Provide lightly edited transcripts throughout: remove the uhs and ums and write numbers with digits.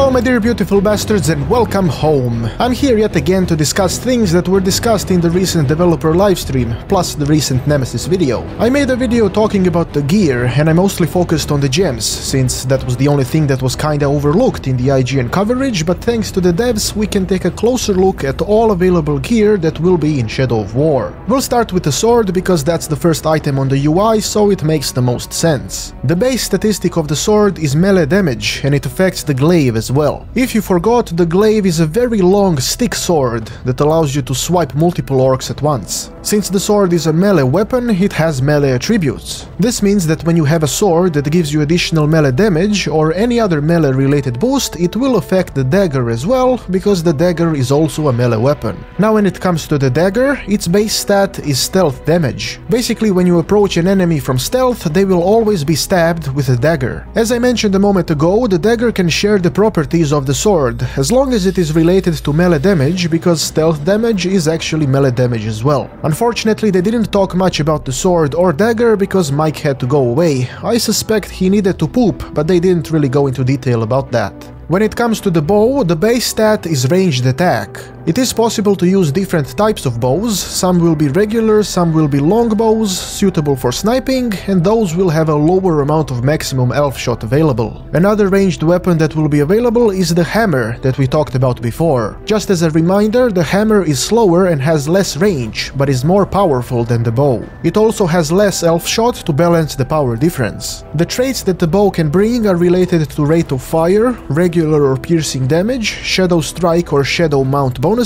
Hello my dear beautiful bastards and welcome home. I'm here yet again to discuss things that were discussed in the recent developer livestream, plus the recent Nemesis video. I made a video talking about the gear and I mostly focused on the gems, since that was the only thing that was kinda overlooked in the IGN coverage, but thanks to the devs we can take a closer look at all available gear that will be in Shadow of War. We'll start with the sword because that's the first item on the UI, so it makes the most sense. The base statistic of the sword is melee damage and it affects the glaive as well. If you forgot, the glaive is a very long stick sword that allows you to swipe multiple orcs at once. Since the sword is a melee weapon, it has melee attributes. This means that when you have a sword that gives you additional melee damage or any other melee related boost, it will affect the dagger as well, because the dagger is also a melee weapon. Now when it comes to the dagger, its base stat is stealth damage. Basically when you approach an enemy from stealth, they will always be stabbed with a dagger. As I mentioned a moment ago, the dagger can share the properties of the sword, as long as it is related to melee damage, because stealth damage is actually melee damage as well. Unfortunately, they didn't talk much about the sword or dagger because Mike had to go away. I suspect he needed to poop, but they didn't really go into detail about that. When it comes to the bow, the base stat is ranged attack. It is possible to use different types of bows, some will be regular, some will be long bows, suitable for sniping, and those will have a lower amount of maximum elf shot available. Another ranged weapon that will be available is the hammer that we talked about before. Just as a reminder, the hammer is slower and has less range, but is more powerful than the bow. It also has less elf shot to balance the power difference. The traits that the bow can bring are related to rate of fire, regular or piercing damage, shadow strike or shadow mount bonuses,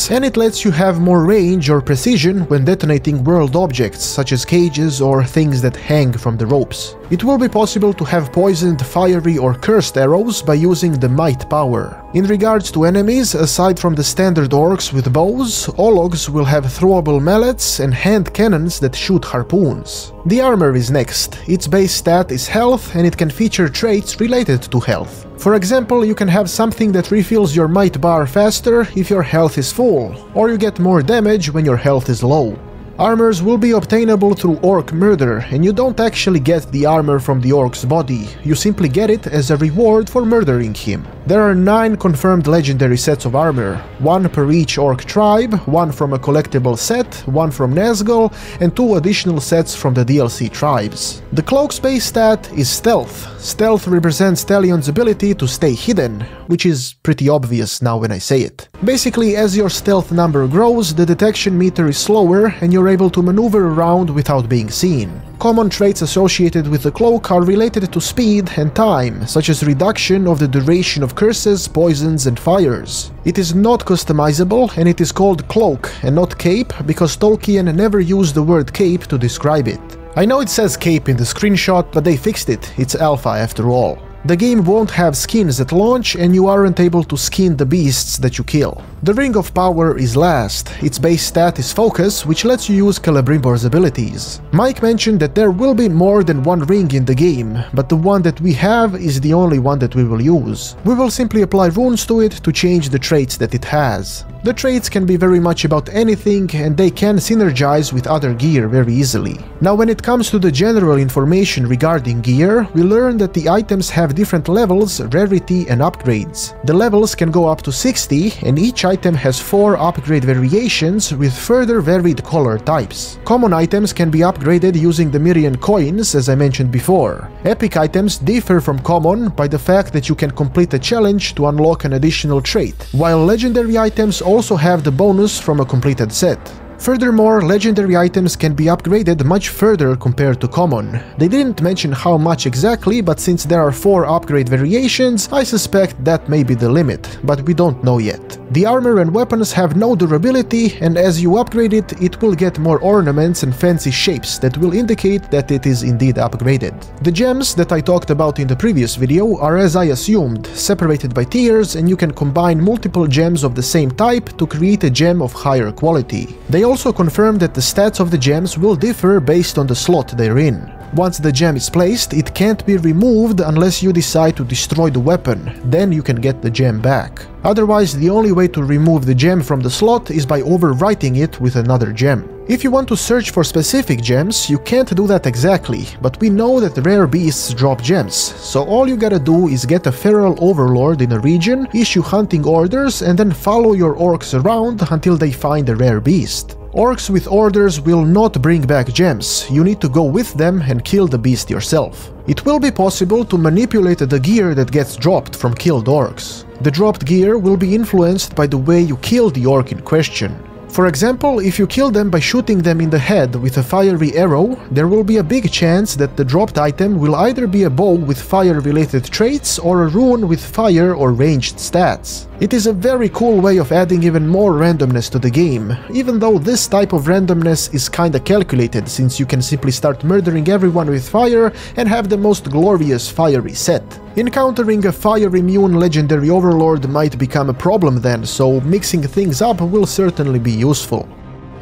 and it lets you have more range or precision when detonating world objects such as cages or things that hang from the ropes. It will be possible to have poisoned, fiery or cursed arrows by using the might power. In regards to enemies, aside from the standard orcs with bows, Ologs will have throwable mallets and hand cannons that shoot harpoons. The armor is next. Its base stat is health and it can feature traits related to health. For example, you can have something that refills your might bar faster if your health is full, or you get more damage when your health is low. Armors will be obtainable through Orc Murder, and you don't actually get the armor from the orc's body, you simply get it as a reward for murdering him. There are 9 confirmed legendary sets of armor, 1 per each orc tribe, 1 from a collectible set, 1 from Nazgul, and 2 additional sets from the DLC tribes. The cloak's base stat is stealth. Stealth represents Talion's ability to stay hidden, which is pretty obvious now when I say it. Basically, as your stealth number grows, the detection meter is slower and you're able to maneuver around without being seen. Common traits associated with the cloak are related to speed and time, such as reduction of the duration of curses, poisons and fires. It is not customizable and it is called cloak and not cape because Tolkien never used the word cape to describe it. I know it says cape in the screenshot, but they fixed it, it's alpha after all. The game won't have skins at launch and you aren't able to skin the beasts that you kill. The Ring of Power is last. Its base stat is Focus, which lets you use Celebrimbor's abilities. Mike mentioned that there will be more than one ring in the game, but the one that we have is the only one that we will use. We will simply apply runes to it to change the traits that it has. The traits can be very much about anything and they can synergize with other gear very easily. Now when it comes to the general information regarding gear, we learn that the items have different levels, rarity and upgrades. The levels can go up to 60 and each item has 4 upgrade variations with further varied color types. Common items can be upgraded using the Myrian coins, as I mentioned before. Epic items differ from common by the fact that you can complete a challenge to unlock an additional trait, while legendary items also have the bonus from a completed set. Furthermore, legendary items can be upgraded much further compared to common. They didn't mention how much exactly, but since there are 4 upgrade variations, I suspect that may be the limit, but we don't know yet. The armor and weapons have no durability, and as you upgrade it, it will get more ornaments and fancy shapes that will indicate that it is indeed upgraded. The gems that I talked about in the previous video are as I assumed, separated by tiers, and you can combine multiple gems of the same type to create a gem of higher quality. They also confirmed that the stats of the gems will differ based on the slot they're in. Once the gem is placed, it can't be removed unless you decide to destroy the weapon, then you can get the gem back. Otherwise, the only way to remove the gem from the slot is by overwriting it with another gem. If you want to search for specific gems, you can't do that exactly, but we know that rare beasts drop gems, so all you gotta do is get a feral overlord in a region, issue hunting orders, and then follow your orcs around until they find a rare beast. Orcs with orders will not bring back gems, you need to go with them and kill the beast yourself. It will be possible to manipulate the gear that gets dropped from killed orcs. The dropped gear will be influenced by the way you kill the orc in question. For example, if you kill them by shooting them in the head with a fiery arrow, there will be a big chance that the dropped item will either be a bow with fire-related traits or a rune with fire or ranged stats. It is a very cool way of adding even more randomness to the game, even though this type of randomness is kinda calculated since you can simply start murdering everyone with fire and have the most glorious fiery set. Encountering a fire-immune legendary overlord might become a problem then, so mixing things up will certainly be useful.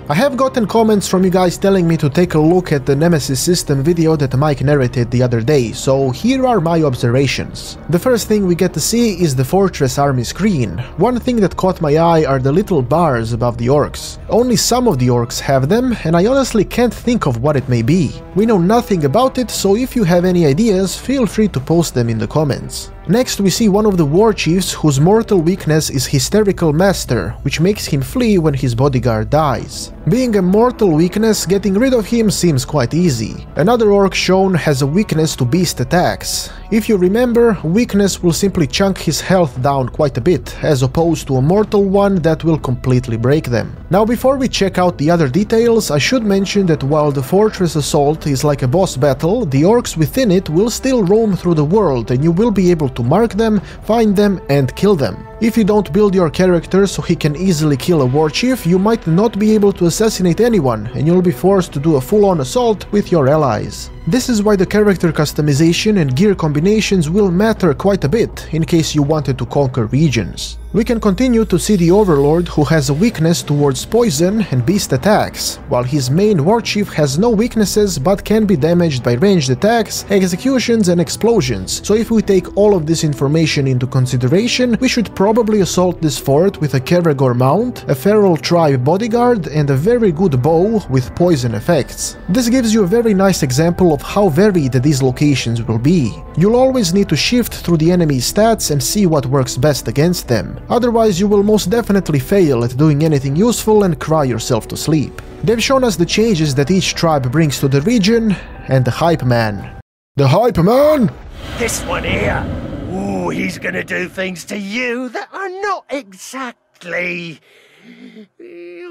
I have gotten comments from you guys telling me to take a look at the Nemesis System video that Mike narrated the other day, so here are my observations. The first thing we get to see is the fortress army screen. One thing that caught my eye are the little bars above the orcs. Only some of the orcs have them, and I honestly can't think of what it may be. We know nothing about it, so if you have any ideas, feel free to post them in the comments. Next we see one of the war chiefs whose mortal weakness is Hysterical Master, which makes him flee when his bodyguard dies. Being a mortal weakness, getting rid of him seems quite easy. Another orc shown has a weakness to beast attacks. If you remember, weakness will simply chunk his health down quite a bit, as opposed to a mortal one that will completely break them. Now before we check out the other details, I should mention that while the fortress assault is like a boss battle, the orcs within it will still roam through the world and you will be able to mark them, find them and kill them. If you don't build your character so he can easily kill a war chief, you might not be able to assassinate anyone and you'll be forced to do a full-on assault with your allies. This is why the character customization and gear combinations will matter quite a bit in case you wanted to conquer regions. We can continue to see the overlord who has a weakness towards poison and beast attacks, while his main war chief has no weaknesses but can be damaged by ranged attacks, executions and explosions. So if we take all of this information into consideration, we should probably assault this fort with a Caragor mount, a feral tribe bodyguard and a very good bow with poison effects. This gives you a very nice example of how varied these locations will be. You'll always need to shift through the enemy's stats and see what works best against them. Otherwise you will most definitely fail at doing anything useful and cry yourself to sleep. They've shown us the changes that each tribe brings to the region, and the Hype Man. The Hype Man? This one here. Ooh, he's gonna do things to you that are not exactly...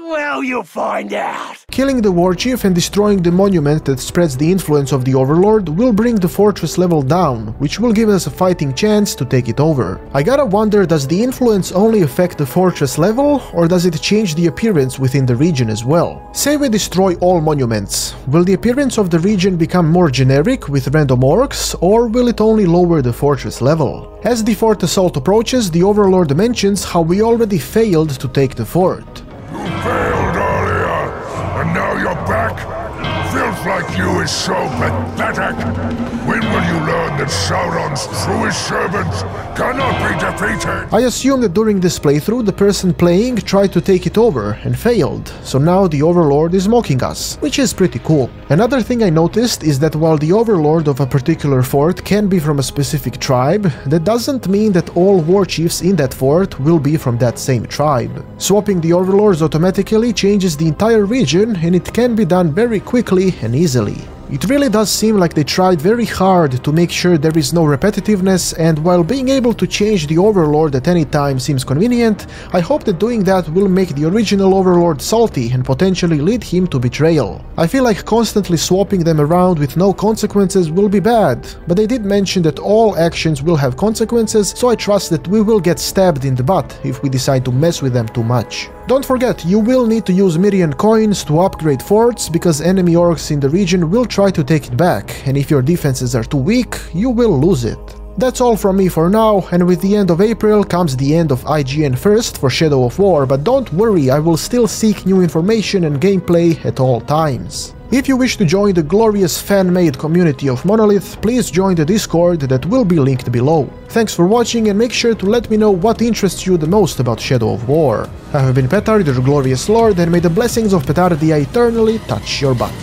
well, you'll find out. Killing the war chief and destroying the monument that spreads the influence of the overlord will bring the fortress level down, which will give us a fighting chance to take it over. I gotta wonder, does the influence only affect the fortress level, or does it change the appearance within the region as well? Say we destroy all monuments, will the appearance of the region become more generic with random orcs, or will it only lower the fortress level? As the fort assault approaches, the overlord mentions how we already failed to take the fort. You failed earlier, and now you're back? Filth like you is so pathetic. When will you learn that Sauron's truest servants cannot be defeated? I assume that during this playthrough the person playing tried to take it over and failed, so now the overlord is mocking us, which is pretty cool. Another thing I noticed is that while the overlord of a particular fort can be from a specific tribe, that doesn't mean that all war chiefs in that fort will be from that same tribe. Swapping the overlords automatically changes the entire region, and it can be done very quickly and easily. It really does seem like they tried very hard to make sure there is no repetitiveness, and while being able to change the overlord at any time seems convenient, I hope that doing that will make the original overlord salty and potentially lead him to betrayal. I feel like constantly swapping them around with no consequences will be bad, but they did mention that all actions will have consequences, so I trust that we will get stabbed in the butt if we decide to mess with them too much. Don't forget, you will need to use Mirian coins to upgrade forts, because enemy orcs in the region will try to take it back, and if your defenses are too weak, you will lose it. That's all from me for now, and with the end of April comes the end of IGN First for Shadow of War, but don't worry, I will still seek new information and gameplay at all times. If you wish to join the glorious fan-made community of Monolith, please join the Discord that will be linked below. Thanks for watching, and make sure to let me know what interests you the most about Shadow of War. I have been Petard, your glorious lord, and may the blessings of Petardia eternally touch your butt.